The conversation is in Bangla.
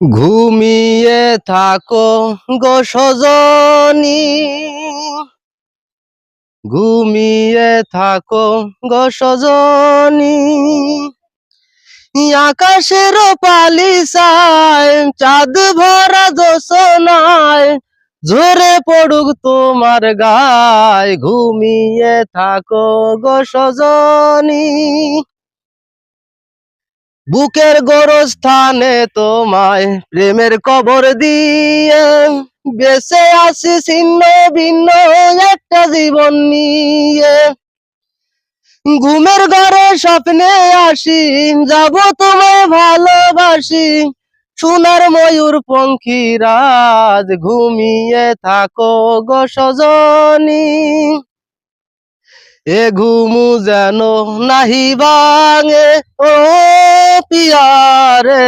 ঘুমিয়ে থাকো গো সজনী, ঘুমিয়ে থাকো গো সজনী। আকাশের পালি চায় চাঁদ ভরা জোছনায়, ঝরে পড়ুক তোমার গায়। ঘুমিয়ে থাকো গো সজনী, বুকের গোরস্থানে তোমায় প্রেমের কবর দিয়ে বেঁচে আছি ছিন্ন ভিন্ন একটা জীবন নিয়ে। ঘুমের ঘরে স্বপ্নে আসি, যাব তোমায় ভালোবাসি, সোনার ময়ূর পঙ্খিরাজ। ঘুমিয়ে থাকো গো সজনী, এ ঘুমু যেন নাহি ভাঙে ও পিয়ারে।